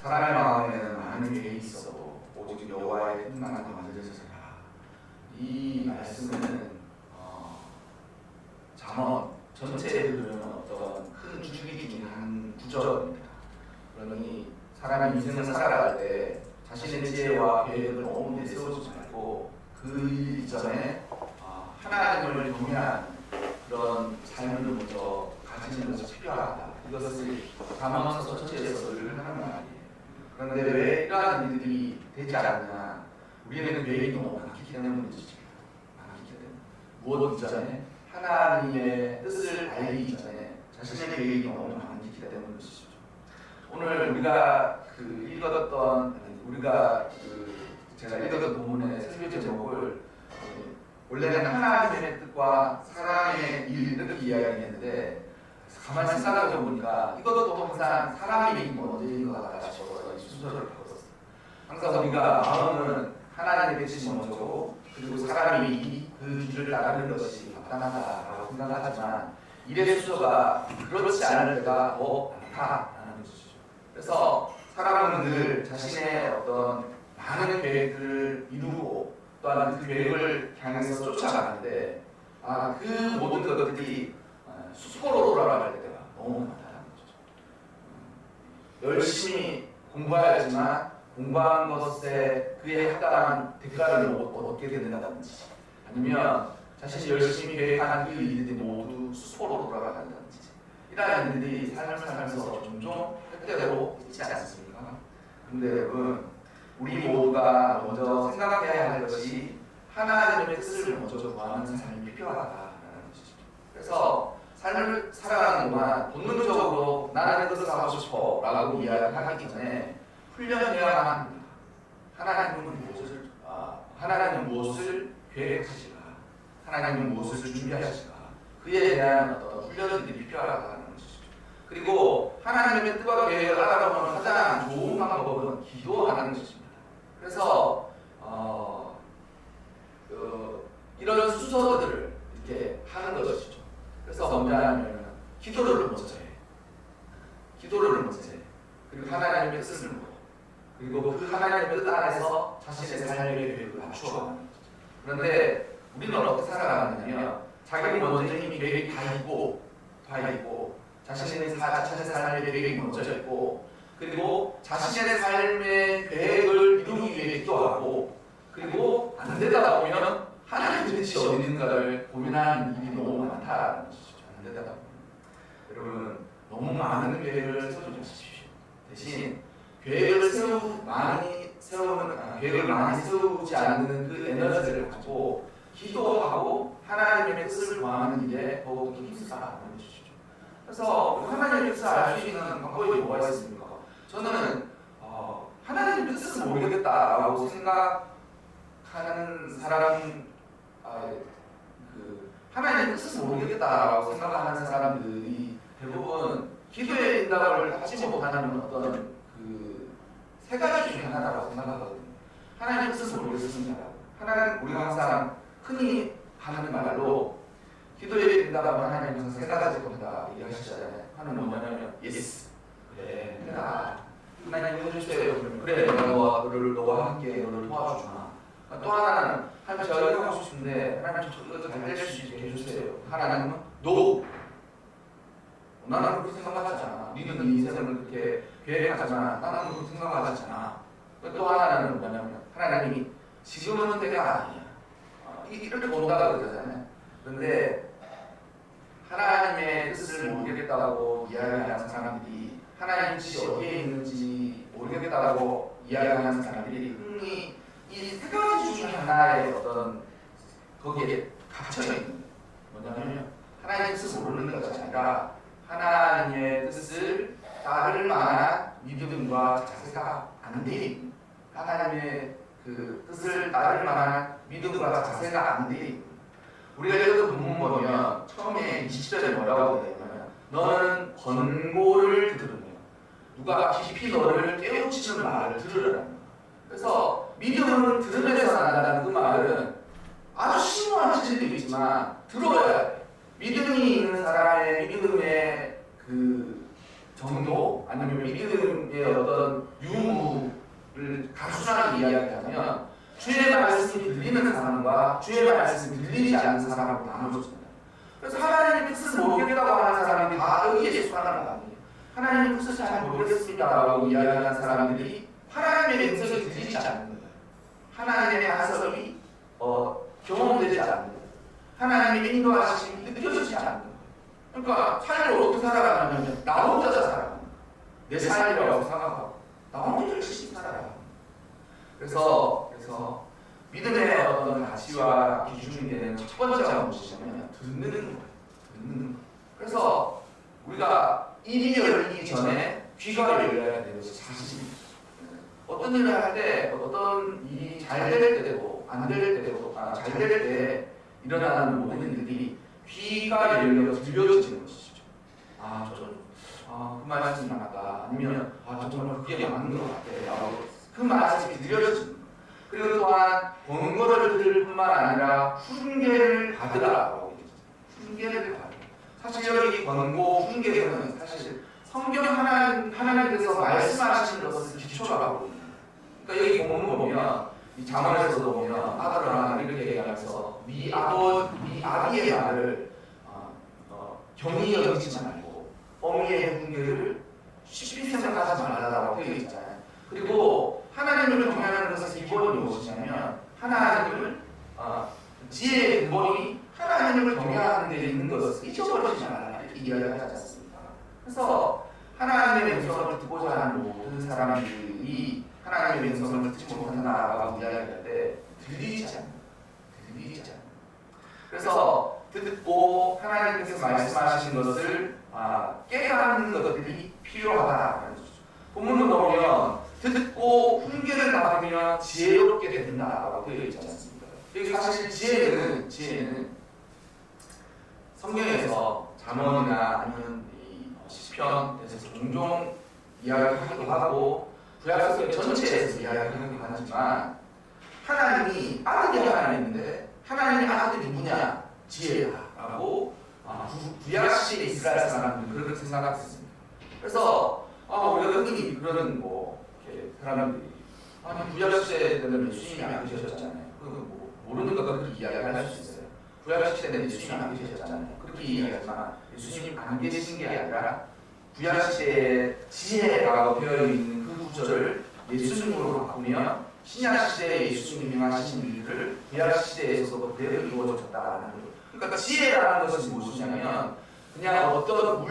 사람의 마음에는 많은 계획이 있어도 오직 여호와의 뜻만은 완전해서라. 이 말씀은 잠언 전체에 들으면 어떤 큰 주기 중에 한 구절입니다. 그러니 사람이 인생을 살아갈 때 자신의 지혜와 계획을 너무 내세우지 말고 그 이전에 하나님을 경외하는 그런 삶을 먼저 가지는 것이 필요하다. 이것을 잠언서 전체에서 늘 하는 말이에요. 그런데 왜 이러한 일들이 되지 않느냐? 우리는 계획이 너무 많기 때문이죠. 많기 때문에 무엇 이전에 하나님의 뜻을 알기 이전에 자신의 계획이 너무 많기 때문이죠. 오늘 우리가 제가 읽었던 본문의 설교 제목을 원래는 하나님의 뜻과 사람의 일 이렇게 이야기했는데 가만히 생각해 보니까 이것도 항상 사람의 일이 먼저인 것 같다 싶어서 이 순서를 바꿨었어요. 항상 우리가 마음은 하나님의 뜻이 먼저고 그리고 사람이 그 길을 따르는 것이 마땅하다라고 생각하지만 일의 순서가 그렇지 않을 때가 더 많다라는 것이죠. 그래서 사람은 늘 자신의 어떤 많은 계획들을 이루고 또한 그 계획을 향해서 쫓아가는데 그 모든 것들이 수포로 돌아갈 때가 너무 많다는 거죠. 열심히 공부하였지만 공부한 것에 그에 합당한 대가를 얻게 된다든지 아니면 자신이 열심히 계획한 그 일들이 모두 수포로 돌아간다든지 이러한 일들이 삶을 살면서 종종 때때로 있지 않습니까? 그런데 여러분 우리 모두가 먼저 생각해야 할 것이 하나님의 뜻을 먼저 구하는 삶이 필요하다는 것이죠. 그래서 삶을 살아가는 동안 본능적으로 나는 이것을 하고 싶어 라고 이야기하기 전에 훈련해야만 합니다. 하나님은 무엇을 계획하시가, 하나님은 무엇을 준비하시가, 그에 대한 어떤 훈련들이 필요하다는 것이죠. 그리고 하나님의 뜻과 계획을 알아보는 가장 좋은 방법은 기도하는 것입니다. 그래서 이런 순서들을 이렇게 하는 것이죠. 그래서 먼저 하면 기도를 먼저 해. 그리고 하나님의 뜻을 물어. 그리고 그 하나님의 뜻 안에서 자신의 삶의 계획을 맞추어가는 거죠. 그런데 우리는 어떻게 살아가느냐면 자기 먼저 이미 계획이 다 있고 자신의 삶의 계획이 먼저 있고 그리고 자신의 삶의 계획을 이루기 위해 기도하고 그리고 안 되다 보면 하나님의 뜻이 어디 있는가를 고민하는 일이 너무 많다는 것이죠. 안 되다 보면 여러분 너무 많은 계획을 세우지 마십시오. 대신 계획을 많이 세우지 않는 그 에너지를 가지고 기도하고 하나님의 뜻을 구하는 일에 더욱더 힘쓰라는 것이죠. 그래서 하나님의 뜻을 알 수 있는 방법이 뭐가 있습니까? 저는 하나님의 뜻을 모르겠다라고 생각하는 사람, 하나님의 뜻을 모르겠다라고 생각하는 사람들이 대부분 기도의 응답을 하지 못하는 어떤 세 가지 중에 하나라고 생각하거든요. 하나님의 뜻을 모르겠습니다. 우리가 항상 흔히 하는 말로 기도의 응답은 하나님 항상 세 가지 겁니다. 얘기하시잖아요. 하나는 뭐냐면 예스. 그래, 하나님 해주세요. 그래, 내가 너와 함께 너를 도와주마. 또 하나는 하나님 제가 이거 하고 싶은데 하나님 이거 잘 될 수 있게 해주세요. 하나님은 노. 나는 그렇게 생각하지 않아. 니는 네 인생을 그렇게 계획하지만 나는 그렇게 생각하지 않아. 또 하나는 뭐냐면 하나님이 지금은 때가 아니야. 이렇게 본다고 그러잖아요. 그런데 하나님의 뜻을 모르겠다고 이야기하는 사람들이 하나님 뜻이 어디에 있는지 모르겠다고 이야기하는 사람들이 흔히 이 세 가지 중에 하나의 어떤 거기에 갇혀있는 거예요. 뭐냐면 하나님의 뜻을 모르는 것이 아니라 하나님의 뜻을 따를 만한 믿음과 자세가 안 돼. 하나님의 그 뜻을 따를 만한 믿음과 자세가 안 돼. 우리가 여기서 본문 보면 처음에 20절에 뭐라고 되냐면 너는 권고를 들으며 누가 깊이 너를 깨우치는 말을 들으라는 거예요. 그래서 믿음은 들으면서 난다는 그 말은 아주 심오한 진리도 있지만 들어야 돼. 믿음이 있는 사람의 믿음의 그 정도 아니면 믿음의 어떤 유무를 단순하게 이야기하면 주의 말씀이 들리는 사람과 주의 말씀이 들리지 않는 사람으로 나눠집니다. 그래서 하나님의 뜻을 모르겠다고 하는 사람이 다 여기에 속하는 거 아니에요. 하나님의 뜻을 잘 모르겠습니다라고 이야기하는 사람들이 하나님의 음성이 들리지 않는 거예요. 하나님의 간섭이 경험되지 않는 거예요. 하나님의 인도하심이 느껴지지 않는 거예요. 그러니까 삶을 어떻게 살아가냐면 나 혼자 살아가는 거예요. 내 삶이라고 생각하고 나 혼자 열심히 살아가는 거예요. 그래서 믿음의 어떤 가치와 기준이 되는 첫 번째가 무엇이냐면 듣는 거예요. 듣는 거예요. 그래서 우리가 입이 열리기 전에 귀가 열려야 되는 것이 사실입니다. 어떤 일을 할 때 어떤 일이 잘 될 때도 안 될 때도 잘 될 때 일어나는 모든 일들이 귀가 열려 들려지는 것이죠. 그 말씀이 맞다. 아니면 정말 그게 맞는 것 같아. 그 말씀이 들려지는 거예요. 그리고 또한 권고를 들을 뿐만 아니라 훈계를 받으라고 얘기했죠. 훈계를 받으라. 사실 여기 권고, 훈계는 사실 성경 하나님께서 말씀하시는 것을 기초로 하고 있는 거예요. 그러니까 여기 본문 보면 이 잠언에서도 보면 아들아 이렇게 얘기하면서 네 아비의 말을 경히 여기지 말고 어미의 훈계를 쉽게 생각하지 말라라고 되어 있잖아요. 그리고 하나님을 경외하는 것의 기본이 무엇이냐면 하나님을 지혜의 근본이 하나님을 경외하는 데 있는 것을 잊어버리지 말라 이렇게 이야기하지 않습니까? 그래서 하나님의 음성을 듣고자 하는 모든 사람들이 하나님의 음성을 듣지 못한다라고 이야기할 때 들리지 않는 그래서 듣고 하나님께서 말씀하시는 것을 깨닫는 것들이 필요하다는 거죠. 본문을 보면 듣고 훈계를 받으면 지혜롭게 된다라고 되어 있지 않습니까? 여기 사실 지혜는 성경에서 잠언이나 아니면 시편에서 종종 이야기하기도 하고 구약성경 전체에서 이야기하기도 하지만 하나님이 아들이 하나 있는데 하나님의 아들이 누구냐? 지혜라고 구약시대 이스라엘 사람들은 그렇게 생각했습니다. 그래서 우리가 흔히 그런 사람들이 구약시대 때는 예수님이 안 계셨잖아요. 모르는 것과 그렇게 이야기할 수 있어요. 구약시대는 예수님이 안 계셨잖아요. 그렇게 이야기하지만 예수님 안 계신 게 아니라 구약시대의 지혜라고 되어 있는 그 구절을 예수님으로 바꾸면 신약시대에 예수님이 행하신 일을 구약시대에서도 그대로 이루어졌다라는 거죠. 그러니까 지혜라는 것이 무엇이냐면 그냥 어떤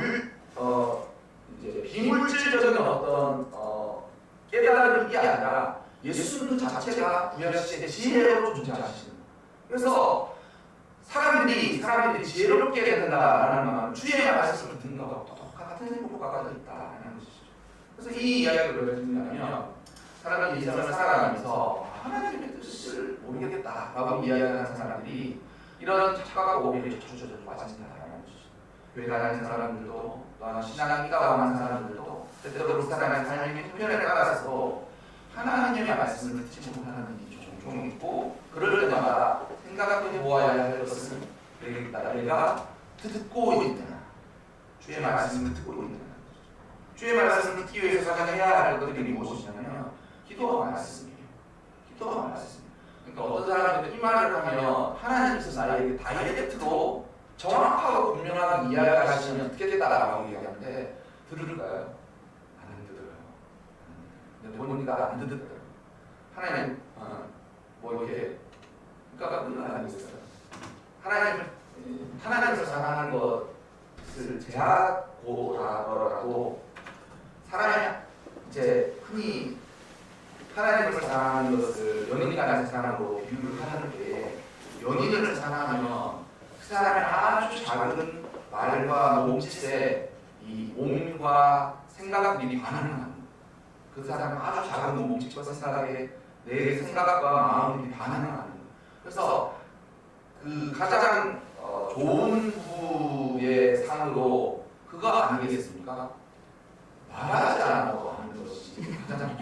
비물질적인 어떤 깨달음이 아니라 예수님 자체가 구약시대의 지혜로 존재하시는 거예요. 그래서 사람들이 지혜롭게 된다라는 말은 주의 말씀을 듣는 것과 똑같은 효과가 있다는 것이죠. 그래서 이 이야기를 왜 듣냐면 사람들이 이 세상을 살아가면서 하나님의 뜻을 모르겠다라고 이야기하는 사람들이 이런 착각과 오해에 자주 빠진다라는 것이죠. 교회 다니는 사람들도 또한 신앙이가 왕한 사람들도 때때로 그 사람의 삶의 형편에 따라서 하나님의 말씀을 듣지 못하는 일이 종종 있고 그럴 때마다 생각해 보아야 할 것은 내가 듣고 있느냐 주의 말씀을 듣고 있느냐 주의 말씀을 듣기 위해서 가장 해야 할 것들이 무엇이냐면 기도와 말씀이에요. 기도와 말씀. 그러니까 어떤 사람들은 이 말을 하면 하나님께서 나에게 다이렉트로 정확하고 분명하게 이야기하시면 어떻게 되다라고 얘기하는데 들을까요? 안 들어요. 근데 보니까 안 듣더라고요. 하나님 이렇게 그러니까 그런 거 아니겠어요? 하나님을 사랑하는 것을 제하고 하더라도 사람이 이제 흔히 하나님을 사랑하는 것을 연인간의 사랑으로 비유를 하는데 연인을 사랑하면 그 사람의 아주 작은 말과 몸짓에 이 몸과 생각들이 반응하는 그 사람의 아주 작은 몸짓과 생각에 내 생각과 마음이 반응하는 그래서 그 가장 좋은 부부의 상으로 그거 아니겠습니까? 말하지 않아도 하는 것이 가장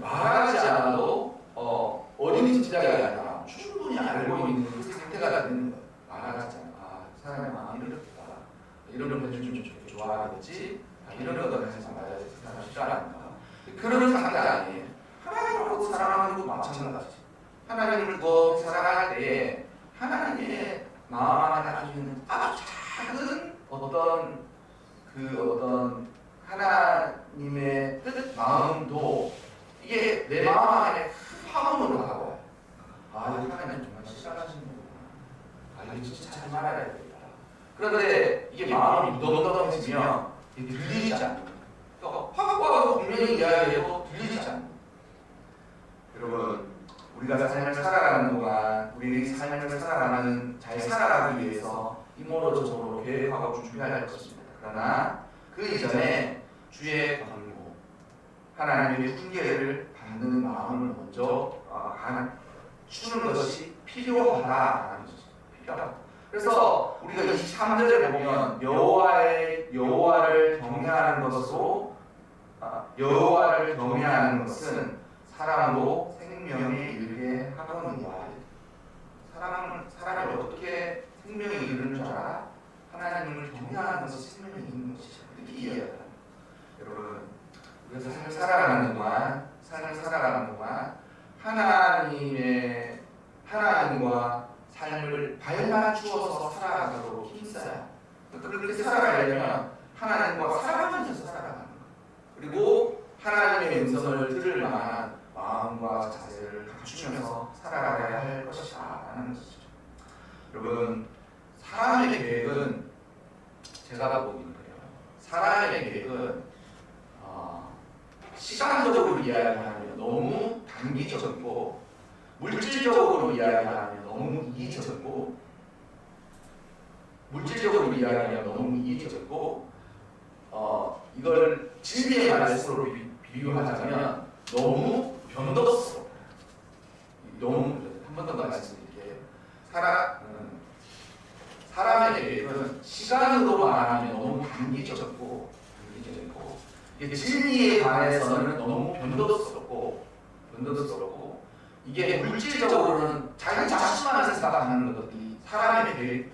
말하지 않아도 어린이 집장이 아니라 충분히 알고 있는 그 상태가 되는 거예요. 말하지 않아. 사람의 마음이 이렇다. 이런 걸 해주면 좋아하겠지. 이런 거는 하지 말아야지. 그 사람 쉽지 않으니까. 그런 상대 아니에요. 하나님을 사랑하는 것도 마찬가지지. 하나님을 더 사랑할 때에 하나님의 마음 안에 아주 있는 아주 작은 어떤 하나님의 뜻 마음도 이게 내 마음 안에 큰 파문으로 가고, 아, 이 하나님 정말 싫어하시는 거구나. 아, 이거 진짜 하지 말아야 되겠다. 그런데 이게 마음이 무덤덤해지면 이게 들리지 않는, 또 화가 분명히 이야기해도 들리지 않는. 여러분, 우리가 삶을 살아가는 동안 우리 삶을 살아가는 잘 살아가기 위해서 이모로 저모로 계획하고 준비할 것입니다. 그러나 그 이전에 주의 권고, 하나님의 훈계를 받는 마음을 먼저 주는 것이 필요하다라는 것이죠. 필요하다. 그래서 우리가 23절에 보면 여호와를 경외하는 것으로 여호와를 경외하는 것은 사람으로 생명에 이르게 하거니와. 사람이 어떻게 생명에 이르는 줄 알아? 하나님을 경외하는 것이 생명에 있는 것이죠. 이렇게 이해해야 돼요. 여러분, 우리가 삶을 살아가는 동안 하나님과 삶을 발맞추어서 살아가도록 힘써야. 그렇게 살아가려면 하나님과 살아가면서 살아가는 것. 그리고 하나님의 음성을 들을 만한 마음과 자세를 갖추면서 살아가야 할 것이다 라는 것이죠. 여러분, 사람의 계획은 제가 보기는 그래요. 사람의 계획은 시간적으로 이야기하면 너무 단기적이고, 물질적으로 이야기하면 너무 이기적이고, 이걸 진리의 말씀으로 비유하자면 너무 변덕스러워. 한 번 더 말씀드릴게요. 사람의 계획은 시간으로 말하면 너무 단기적이고, 이게 진리에 관해서는 너무 변덕스럽고, 이게 물질적으로는 자기 자신만 생각하는 것들이 사람의 계획.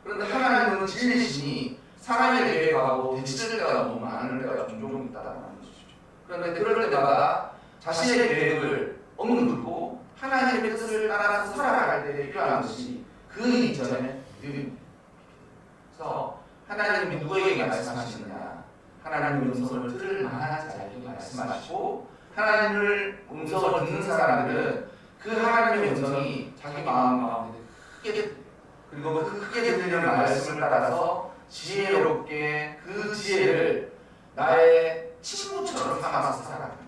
그런데 하나님은 진리시니 사람의 계획하고 대치될 때가 너무 많은 때가 종종 있다는 것이죠. 그런데 그럴 때마다 자신의 계획을 억누르고 하나님의 뜻을 따라서 살아갈 때 필요한 것이 그 이전에 그래서 하나님이 누구에게 말씀하시느냐? 하나님의 음성을 들을 만한 자에게 말씀하시고, 하나님의 음성을 듣는 사람들은 그 하나님의 음성이 자기 마음 가운데 크게, 그리고 그 크게 들리는 말씀을 따라서 지혜롭게 그 지혜를 나의 친구처럼 삼아서 살아가는.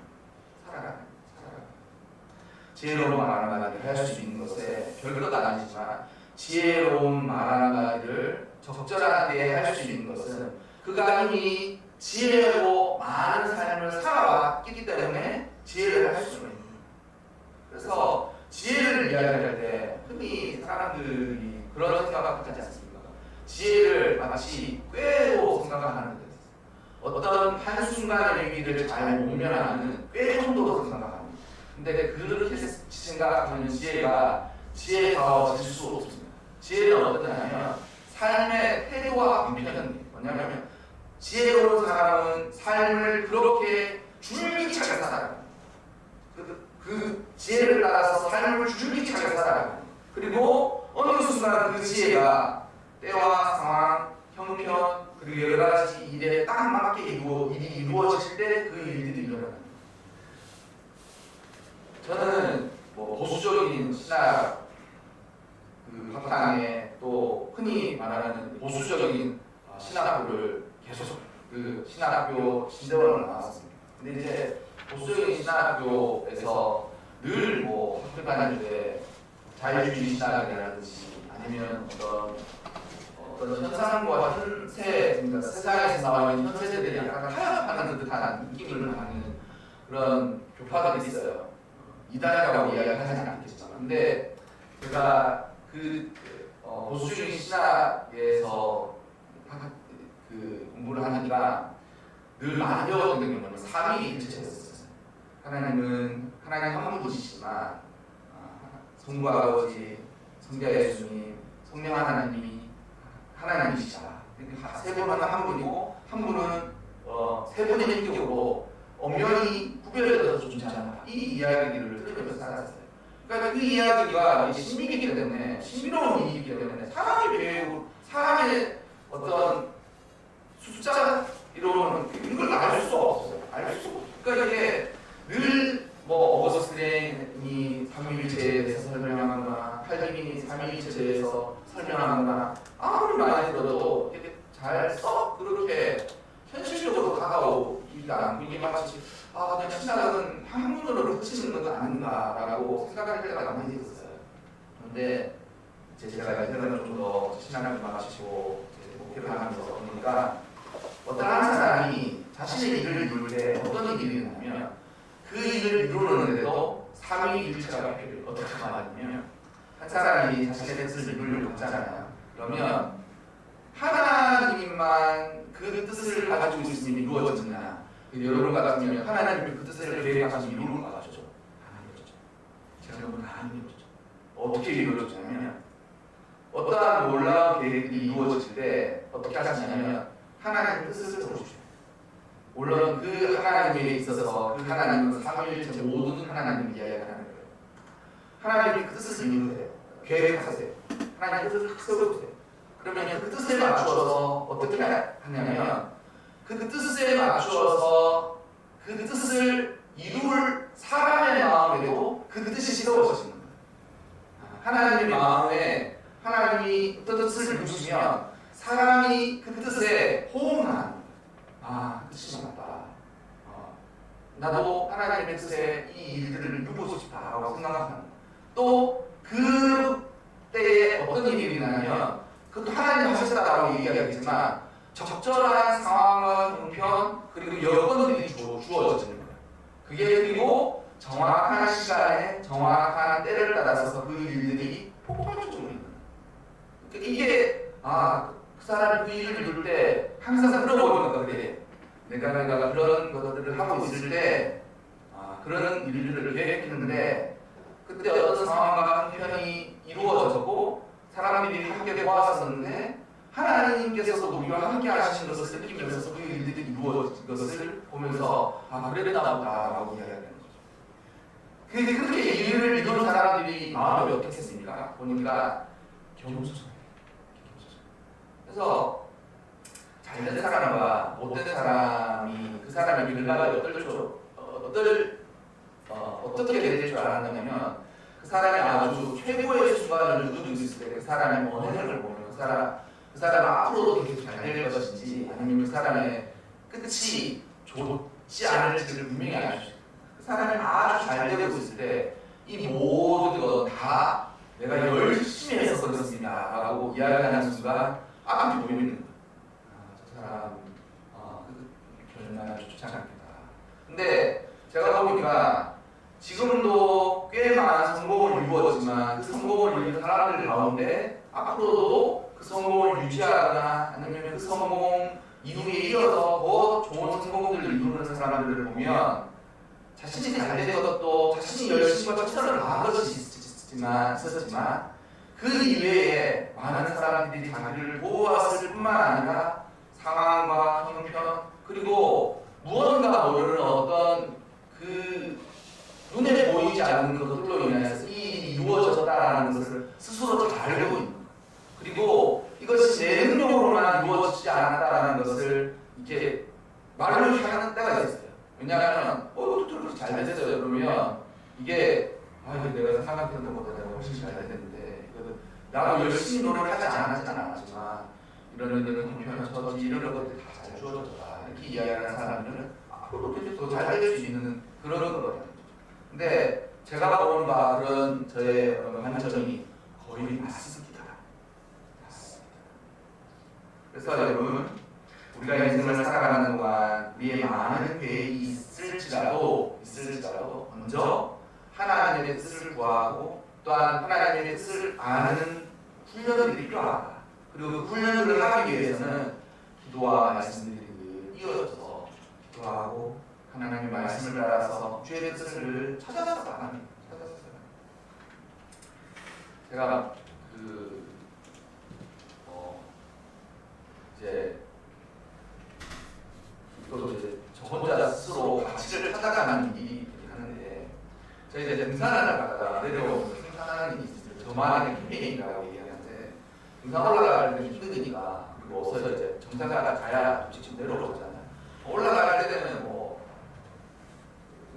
지혜로운 말 한마디를 할 수 있는 것에 별것 아니지만, 지혜로운 말 한마디를 적절한 때에 할 수 있는 것은 그가 이미 지혜로 많은 삶을 살아왔기 때문에 지혜를 할 수가 있는 거예요. 그래서 지혜를 이야기할 때 흔히 사람들이 그런 생각을 하지 않습니까? 지혜를 마치 꾀로 생각하는 데 있어요. 어떤 한순간의 위기를 잘 모면하는 꾀 정도로 생각합니다. 근데 그렇게 생각하는 지혜가 질 수 없습니다. 지혜는 어떠냐면 삶의 태도와 방편입니다. 뭐냐면 지혜로운 사람은 삶을 그렇게 줄기차게 살아가요. 그 지혜를 따라서 삶을 줄기차게 살아가요. 그리고 어느 순간 그 지혜가 때와 상황, 형편, 그리고 여러 가지 일에 딱 맞게 일이 이루어질 때 그 일들이 일어나요. 저는 보수적인 신학 학당에 또 흔히 말하는 보수적인 신학교를 계속 신학교 신대원을 나왔습니다. 근데 이제 보수적인 신학교에서 늘 학교 다닐 때 자유주의 신학이라든지 아니면 어떤 현상과 현세, 그러니까 세상에서 나와 있는 현세들이 약간 타협하는 듯한 느낌을 받는 그런 교파들이 있어요. 이단이라고 이야기하지는 않겠지만, 근데 제가 보수적인 신학에서 공부를 하니까 늘 많이 배웠던 게 뭐냐면 삼위일체였어요. 하나님 한 분이시지만 성부 아버지, 성자 예수님, 성령 하나님이 하나님이시다. 세 분은 한 분이고 한 분은 세 분의 인격으로 엄연히 구별되어서 존재한다. 이 이야기를 들으면서 살았어요. 그러니까 그 이야기가 신비이기 때문에, 신비로운 이야기이기 때문에 사람의 배우, 사람의 어떤 숫자 이론은 이걸 알 수가 없어요. 알 수가 없어요. 그러니까 이게 늘 어거스틴이 삼위일체에 대해서 설명하거나 칼빈이 삼위일체에 대해서 설명하거나 아무리 많이 들어도 이게 잘 그렇게 현실적으로 다가오기가 않고 이게 마치 그냥 신학은 학문으로 그치는 건 아닌가라고 생각할 때가 많이 있었어요. 그런데 제가 이제는 좀 더 신학을 마치고 목표를 하면서 보니까 어떤 한 사람이 자신의 일을 이룰 때 어떤 일이 있냐면 그 일을 이루는데도 삼위일체가 필요해요. 어떻게 말하냐면 한 사람이 자신의 뜻을 이루려고 하잖아요. 그러면 하나님만 그 뜻을 가지고 있으면 이루어지느냐, 여러분 같으면 하나님이 그 뜻을 계획하시면 이루는 거 같죠? 안 이루어지죠. 제가 보면 안 이루어지죠. 어떻게 이루어지냐면 어떠한 놀라운 계획이 이루어질 때 어떻게 하시냐면 하나님의 뜻을 들어주세요. 물론 그 하나님에 있어서 그 하나님은 삼위일체 모든 하나님을 이야기하는 거예요. 하나님이 그 뜻을 이루세요. 계획하세요. 하나님의 뜻을 세워주세요. 그러면 그 뜻에 맞추어서 어떻게 하냐면 그 뜻에 맞추어서 그 뜻을 이룰 사람의 마음에도 그 뜻이 세워지는 거예요. 하나님의 마음에 하나님이 어떤 뜻을 이루시면 사람이 그 뜻에 호응하는 거예요. 뜻이 맞다. 나도 하나님의 뜻에 이 일들을 이루고 싶다라고 생각하는 또 그 때에 어떤 일이 일어나면 그것도 하나님 하셨다라고 얘기하겠지만 적절한 상황과 형편 그리고 여건들이 주어지는 거예요. 그게 그리고 정확한 시간에 정확한 때를 따라서 그 일들이 폭발적으로 있는 거예요. 그러니까 이게 그 사람이 그 일을 이룰 때 항상 들어보니까 그래. 내가 그런 것들을 하고 있을 때 그런 일들을 계획했는데 그때 어떤 상황과 형편이 이루어졌고 사람들이 함께 모았었는데 하나님께서도 우리와 함께 하시는 것을 느끼면서 그 일들이 이루어진 것을 보면서 그랬나 보다라고 이야기하는 거죠. 그렇게 일을 이루는 사람들이 마음이 어떻겠습니까? 보니까 겸손해요. 그래서 잘된 사람과 못된 사람이 그 사람의 결과가 어떻게 될 줄 알았냐면 그 사람이 아주 최고의 순간을 누리고 있을 때 그 사람의 언행을 보면 그 사람은 앞으로도 계속 잘 될 것인지 아니면 그 사람의 끝이 좋지 않을지를 분명히 알 수 있어요. 그 사람이 아주 잘 되고 있을 때 이 모든 것 다 내가 열심히 해서 그렇습니다라고 이야기하는 순간 앞이 보이는 거예요. 저 사람 결과가 좋지 않겠다. 근데 제가 보니까 지금도 꽤 많은 성공을 이루었지만 그 성공을 이룬 사람들 가운데 앞으로도 그 성공을 유지하거나 아니면 그 성공 이후에 이어서 더 좋은 성공들을 이루는 사람들을 보면 자신이 잘 된 것도 자신이 열심히 최선을 다한 것이 있었지만 그 이외에 많은 사람들이 자기를 도왔을 뿐만 아니라 상황과 형편 그리고 무언가 모르는 어떤 그 눈에 보이지 않는 것들로 인해서 이 일이 이루어졌다는 것을 스스로 잘 알고 있는 거예요. 그리고 이것이 내 능력으로만 이루어지지 않았다는 것을 이렇게 말로 하는 때가 있어요. 왜냐하면 그렇게 잘 됐어요. 그러면 이게 내가 생각했던 것보다 내가 훨씬 잘 됐는데 나도 열심히 노력하지 않았지만 이런 형편 처지 이런 것들이 다 잘 주어졌다 이렇게 이야기하는 사람들은 앞으로 더 잘 될 수 있는 그런 거거든요. 근데 제가 본 바는 저의 관점이 거의 맞습니다. 그래서 여러분 우리가 인생을 살아가는 동안 우리의 많은 계획이 있을지라도 먼저 하나님의 뜻을 구하고 또한 하나님의 뜻을 아는 훈련들이 필요하다. 그리고 그 훈련을 하기 위해서는 기도와 말씀들이 이어져서 기도하고 하나님의 말씀을 따라서 주의 뜻을 찾아서 나갑니다. 제가 올라갈 때는 힘드니까 그리고 어서 이제 정상가가 가야 직접 내려오잖아요. 올라갈 때는 뭐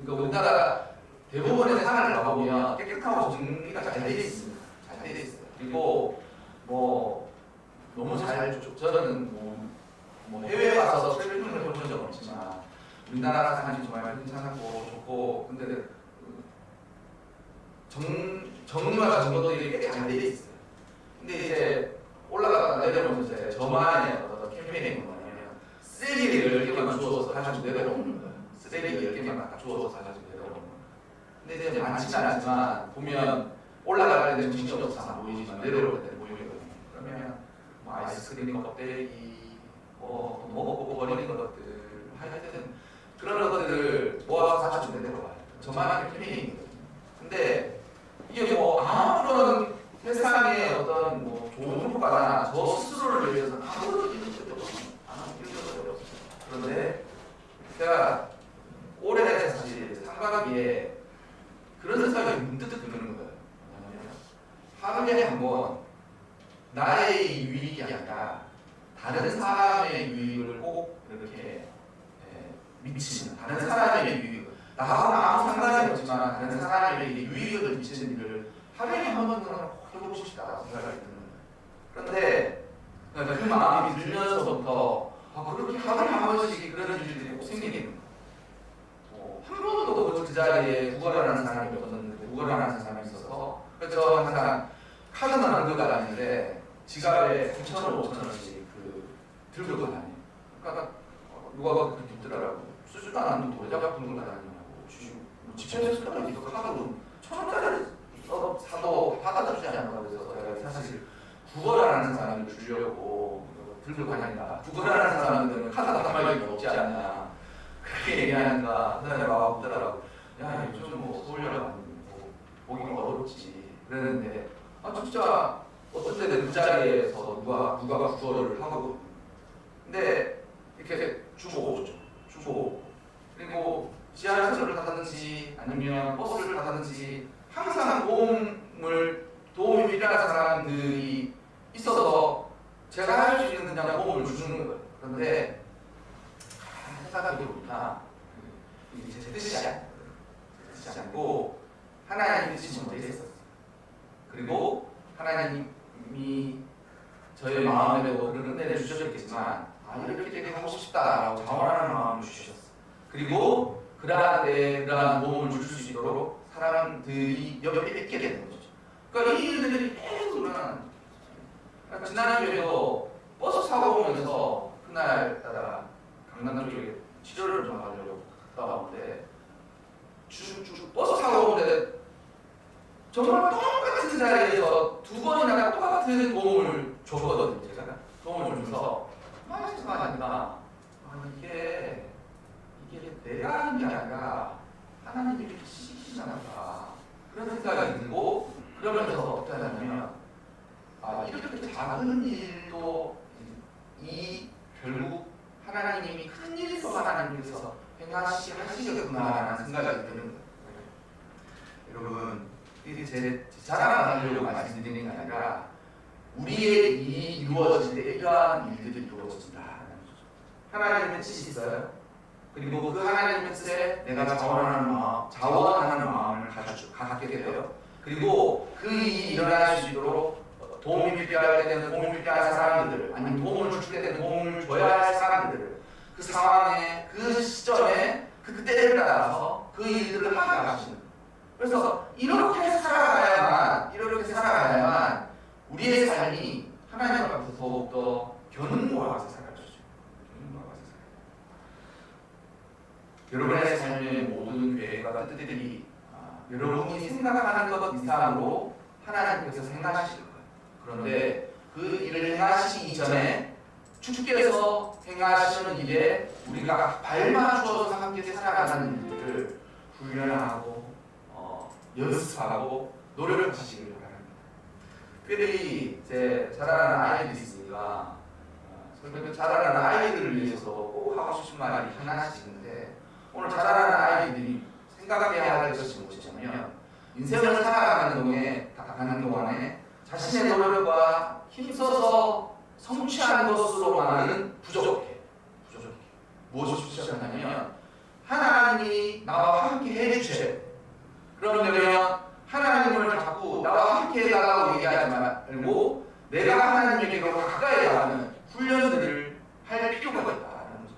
그러니까 우리나라 대부분의 산을 가보면 깨끗하고 정리가 잘 돼 있습니다. 잘 돼 있어요. 그리고 뭐 너무 저는 뭐 해외에 가서 트레킹을 해본 적은 없지만 우리나라 산이 정말 괜찮고 좋고 근데 정리와 정돈들이 꽤 잘 돼 있어요. 근데 이제 올라가다가 내려오면서 이제 저만의 어떤 캠페인이 뭐냐면 쓰레기를 10개만 주워서 가지고 내려오는 거예요. 쓰레기 10개만 딱 주워서 가지고 내려오는 거예요. 근데 이제 많지는 않지만 보면 올라갈 때는 정신이 없어서 안 보이지만 내려올 때는 보이거든요. 그러면 뭐 아이스크림 껍데기 뭐 먹고 버리는 것들 하여튼 그런 것들을 모아서 가지고 내려와요. 저만의 캠페인이거든요. 근데 이게 뭐 아무런 세상에 어떤 뭐 좋은 효과나 저 스스로를 위해서 아무런 이런 적이 없어요. 그런데 제가 올해 사실 상반기에 그런 생각이 문득 드는 거예요. 하루에 한 번 나의 유익이 아니라 다른 사람의 유익을 꼭 이렇게 미치는 다른 사람의 유익 나하고 아무 상관이 없지만 다른 사람에게 유익을 미치는 일을 하루에 한 번은 꼭 해보고 싶다 생각이 드는 거예요. 그런데 그 마음이 들면서부터 그렇게 하루에 한 번씩 그런 일들이 꼭 생기는 거예요. 한 번도 그 자리에 구걸하는 사람이 없었는데 구걸하는 사람이 있어서 그래서 항상 카드만 안 들고 다니는데 지갑에 3,000원, 5,000원씩 들고 다녀요. 그러니까 누가 그렇게 묻더라고. 쓰지도 않는 돈 도장 들고 다니냐고. 지천에 쓸 때는 이거 카드로 1,000원짜리 사도 받아주지 않나 그래서 제가 사실 구걸하는 사람을 주려고 들고 다닌다. 구걸하는 사람들은 카드 한 마리가 없지 않냐. 그렇게 얘기하니까 그 사람이 와 묻더라고. 야 요즘 뭐 서울역 보기가 어렵지. 그랬는데 진짜 어떤 때는 그 자리에서 누가 구걸을 하고 근데 이렇게 주고 오죠. 그리고 지하철을 타든지 아니면 버스를 타든지 항상 도움이 필요한 사람들이 있어서 제가 할 수 있는 그냥 도움을 주는 거예요. 그런데 생각해 보니까 이게 제 뜻이 않고 하나님의 뜻이 먼저 있었어요. 그리고 하나님이 저의 마음에도 그런 은혜를 주셨겠지만 이렇게 되게 하고 싶다라고 자원하는 마음을 주셨어요. 그리고 그러한 도움을 줄 수 있도록 사람들이 옆에 있게 되는 거죠. 그러니까 이 일들이 계속 지난주에도 버스 타고 오면서 그날 따라 강남 쪽에 치료를 좀 하려고 갔다 왔는데 버스 타고 오는데 정말 똑같은 자리에서 2번이나 똑같은 도움을 줬거든요. 제가 도움을 주면서 생각하니까 이게 내가 하는 게 아니라 하나님이 이렇게 시키시나 보다 그런 생각이 들고 그러면서 어떻게 하냐면 이렇게 작은 일도 결국 하나님이 큰 일에서 하나님께서 행하시겠구나라는 생각이 드는 거예요. 여러분 이게 제 자랑하려고 말씀드리는 게 아니라 우리의 일이 이루어질 때 이러한 일들이 이루어진다. 하나님의 뜻이 있어요. 그리고 그 하나님의 뜻에 내가 자원하는 마음을 갖게 돼요. 그리고 그 일이 일어날 수 있도록 도움이 필요할 때는 도움이 필요한 사람들 아니면 도움을 줄 때는 도움을 줘야 할 사람들 그 상황에 그 시점에 그때를 따라서 그 일들을 하게 하시는 그래서 이렇게 살아가야만 우리의 삶이 하나님 앞에서 더욱더 견고하게 살아가시죠. 여러분의 삶의 모든 계획과 뜻들이 여러분이 생각하는 것 이상으로 하나님께서 행하실 거예요. 그런데 그 일을 행하시기 이전에 주께서 행하시는 일에 우리가 발맞추어서 함께 살아가는 일을 훈련하고 연습하고 노력하시길 바랍니다. 특별히 제 자라나는 아이들이 있으니까 자라나는 아이들을 위해서 꼭 하고 싶은 말이 하나씩 있는데 오늘 자라나는 아이들이 생각해야 할 것이 무엇이냐면 인생을 살아가는 동안에 자신의 노력과 힘써서 성취한 것으로만은 부족해. 무엇이 부족하냐면 하나님이 나와 함께 해주세요. 그러면 하나님을 자꾸 나와 함께 해달라고 얘기하지 말고 내가 하나님에게 가까이 가는 훈련들을 할 필요가 있다는 거죠.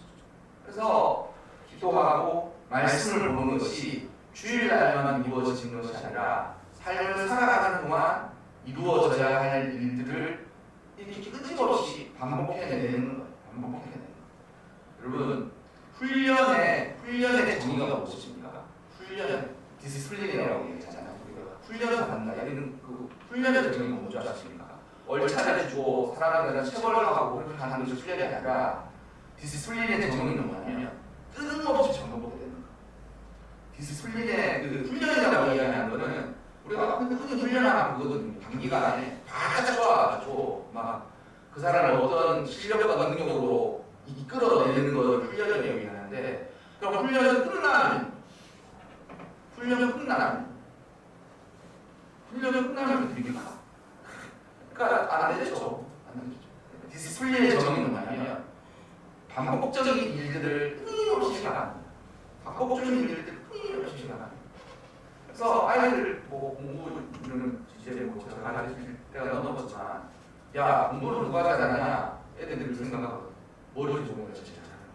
그래서 기도하고 말씀을 보는 것이 주일날만 이루어지는 것이 아니라 삶을 살아가는 동안 이루어져야 할 일들을 이렇게 끊임없이 반복해내는 거예요. 여러분, 훈련의 정의가 무엇입니까? 훈련, 디스플린이라고 얘기하잖아요. 우리가 훈련을 한다. 이런 그 훈련의 정의가 뭔지 아십니까? 얼차례 주고 사람들은 체벌하고 그렇게 하는 것이 훈련이 아니라 디스플린의 정의는 뭐냐면 끊임없이 반복되는 거. 디스플린의 그 훈련이라고 얘기하는 거는 우리가 흔히 훈련하는 그거거든요. 단기간에 바짝 좋아가지고 막 그 사람을 어떤 실력과 능력으로 이끌어내는 걸 훈련이라고 얘기하는데, 그럼 훈련이 끝나면 됩니까? 그러니까 안 되죠. 디스플레이의 정의는 뭐냐면 반복적인 일들을 끊임없이 해가는 그래서 아이들 뭐 공부는 이제 뭐 제가 가르칠 때가 넘었지만, 야 공부를 누가 잘하냐 애들이 생각하거든. 머리를 좋은 거 진짜 잘하는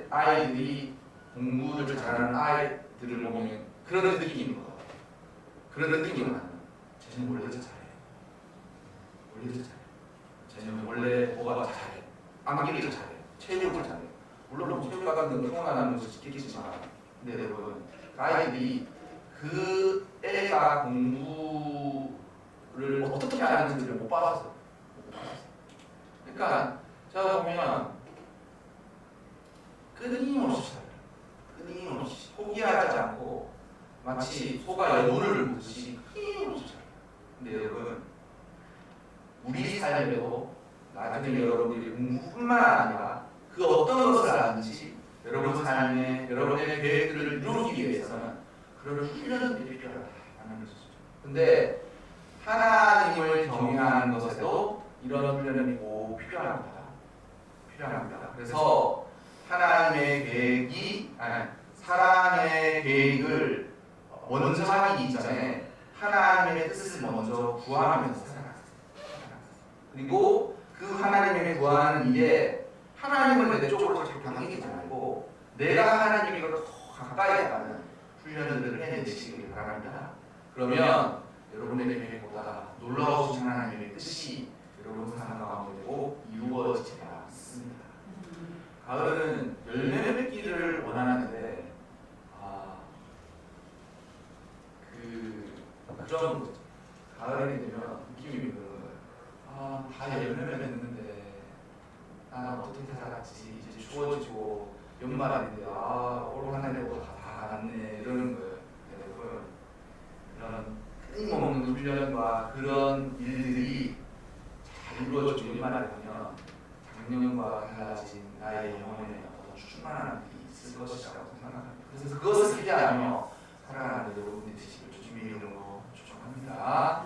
거. 아이들이 공부를 잘하는 아이들을 보면 그런 느낌인 거. 그런 느낌은 아니야. 쟤는 원래 잘해. 쟤는 원래 뭐가 잘해. 암기를 잘해. 체육을 잘해. 물론 체육과는 평안하는 것을 지키지만, 근데 여러분, 아이들이 그 애가 공부를 어떻게 하는지를 못 받아서. 그러니까 제가 보면 끊임없이 포기하지 않고 마치 소가 여물을 먹듯이 끊임없이 살아요. 근데 여러분, 우리 삶에도 나중에 여러분들이 공부뿐만 아니라 그 어떤 것을 하든지 여러분 삶에 여러분의 계획들을 이루기 위해서는 그런 훈련들이 필요하다는 것이죠. 근데 하나님을 경외하는 것에도 이런 훈련이 꼭 필요합니다. 그래서 하나님의 계획이 사랑의 계획을 먼저 하기 이전에 하나님의 뜻을 먼저 구하면서 살아가세요. 그리고 그 하나님의 구하는 일에 하나님을 내 쪽으로 자꾸 당기지 말고 내가 하나님에게 더 가까이 가는 훈련들을 해내시길 바랍니다. 그러면 여러분의 계획보다 놀라우신 하나님의 뜻이 여러분 삶 가운데 꼭 이루어지리라 믿습니다. 가을은 열매 맺기를 원하는데 그런 거죠. 가을이 되면 느낌이 그런 거예요. 다 열매 맺는데 나는 어떻게 살았지. 이제 추워지고 연말인데 올 한 해도 다 갔네 이러는 거예요. 여러분, 이런 끊임없는 훈련과 그런 일들이 잘 이루어지고 연말에 보면 작년과 달라진 나의 영혼에 어떤 충만한 일이 있을 것이라고 생각합니다. 그래서 그것을 기대하며 살아가는 여러분들이 되시길 주님의 이름으로 축복합니다.